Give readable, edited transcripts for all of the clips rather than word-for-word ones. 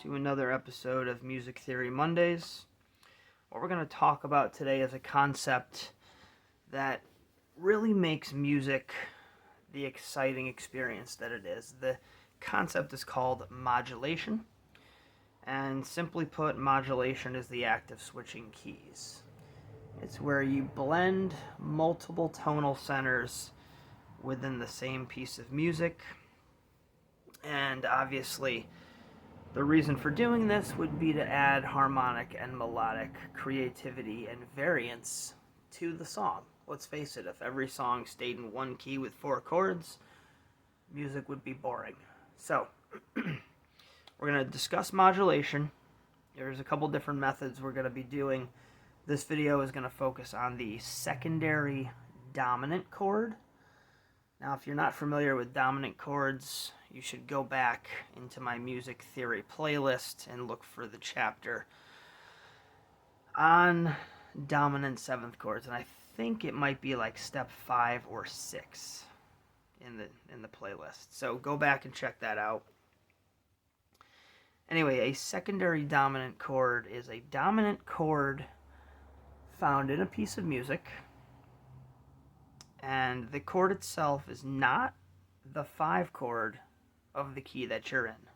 to another episode of Music Theory Mondays. What we're going to talk about today is a concept that really makes music the exciting experience that it is. The concept is called modulation, and simply put, modulation is the act of switching keys. It's where you blend multiple tonal centers within the same piece of music, and obviously the reason for doing this would be to add harmonic and melodic creativity and variance to the song. Let's face it, if every song stayed in one key with 4 chords, music would be boring. So, we're going to discuss modulation. There's a couple different methods we're going to be doing. This video is going to focus on the secondary dominant chord. Now, if you're not familiar with dominant chords, you should go back into my music theory playlist and look for the chapter on dominant 7th chords. And I think it might be like step 5 or 6 in the playlist. So go back and check that out. Anyway, a secondary dominant chord is a dominant chord found in a piece of music, and the chord itself is not the 5 chord of the key that you're in.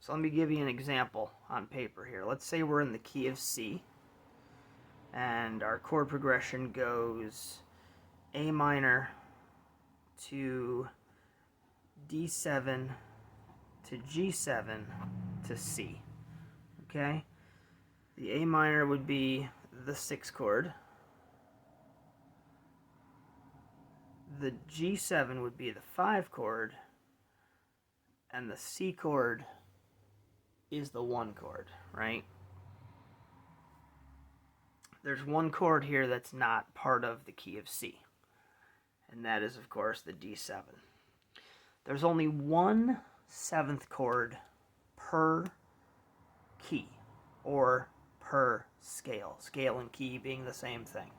So let me give you an example on paper here. Let's say we're in the key of C, and our chord progression goes A minor to D7 to G7 to C. Okay? The A minor would be the 6th chord. The G7 would be the 5 chord, and the C chord is the 1 chord, right? There's one chord here that's not part of the key of C, and that is, of course, the D7. There's only one 7th chord per key, or per scale. Scale and key being the same thing.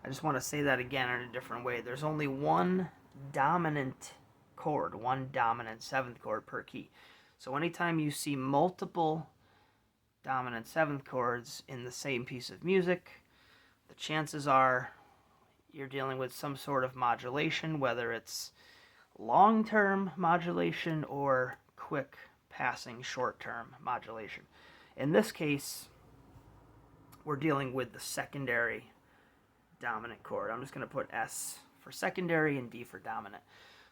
I just want to say that again in a different way. There's only one dominant chord, one dominant 7th chord per key. So anytime you see multiple dominant 7th chords in the same piece of music, the chances are you're dealing with some sort of modulation, whether it's long-term modulation or quick passing short-term modulation. In this case, we're dealing with the secondary dominant chord. I'm just going to put S for secondary and D for dominant.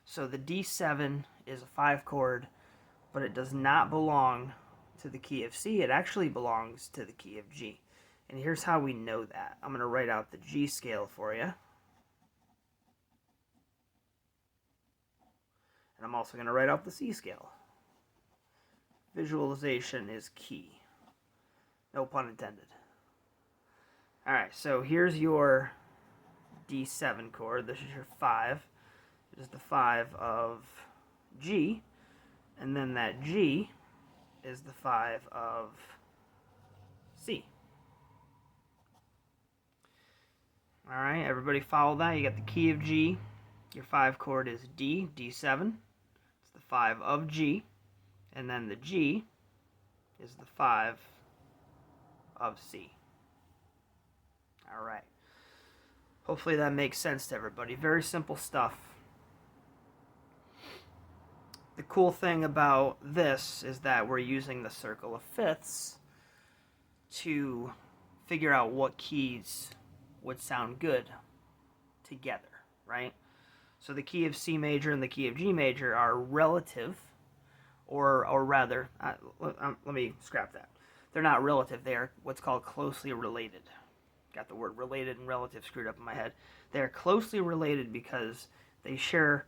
So the D7 is a 5 chord, but it does not belong to the key of C. It actually belongs to the key of G. And here's how we know that. I'm going to write out the G scale for you. And I'm also going to write out the C scale. Visualization is key. No pun intended. Alright, so here's your D7 chord. This is your 5. It is the 5 of G. And then that G is the 5 of C. Alright, everybody follow that. You got the key of G. Your 5 chord is D, D7. It's the 5 of G. And then the G is the 5 of C. Alright. Hopefully that makes sense to everybody. Very simple stuff. The cool thing about this is that we're using the circle of fifths to figure out what keys would sound good together, right? So the key of C major and the key of G major are relative, or rather, let me scrap that. They're not relative. They are what's called closely related. Got the word related and relative screwed up in my head. They are closely related because they share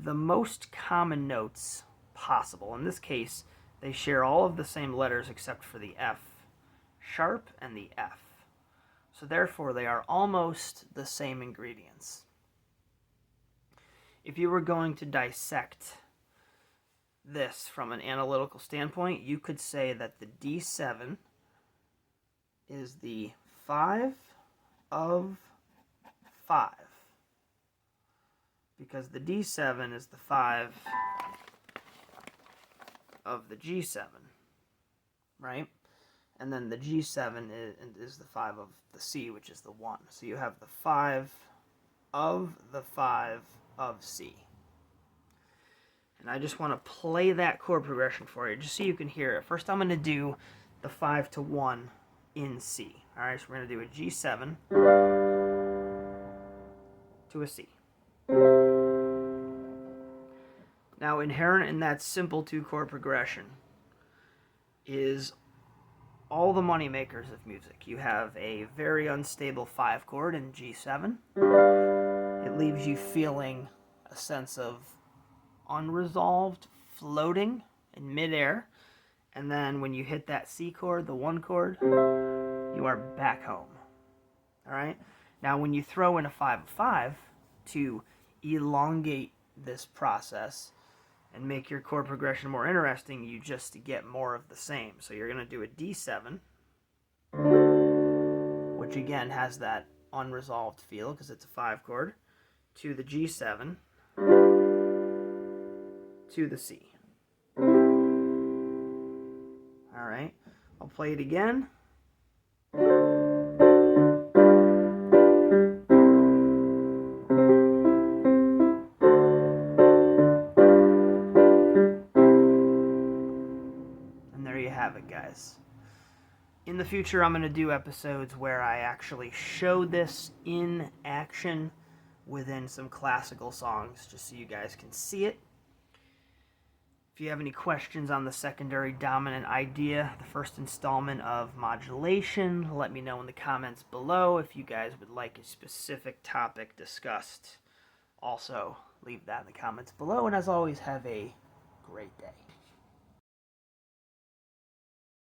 the most common notes possible. In this case, they share all of the same letters except for the F sharp and the F. So therefore, they are almost the same ingredients. If you were going to dissect this from an analytical standpoint, you could say that the D7 is the 5 of 5, because the D7 is the 5 of the G7. right? And then the G7 is the 5 of the C, which is the 1. So you have the 5 of the 5 of C. And I just want to play that chord progression for you, just so you can hear it. First, I'm going to do the 5 to 1 in C. All right, so we're going to do a G7 to a C. Now, inherent in that simple 2-chord progression is all the money makers of music. You have a very unstable 5 chord in G7. It leaves you feeling a sense of unresolved floating in midair. And then when you hit that C chord, the 1 chord, you are back home. All right? Now, when you throw in a 5 of 5 to elongate this process and make your chord progression more interesting, you just get more of the same. So you're going to do a D7, which again has that unresolved feel because it's a 5 chord, to the G7, to the C. All right, I'll play it again. And there you have it, guys. In the future, I'm going to do episodes where I actually show this in action within some classical songs, just so you guys can see it. If you have any questions on the secondary dominant idea, the first installment of modulation, let me know in the comments below. If you guys would like a specific topic discussed, also leave that in the comments below. And as always, have a great day.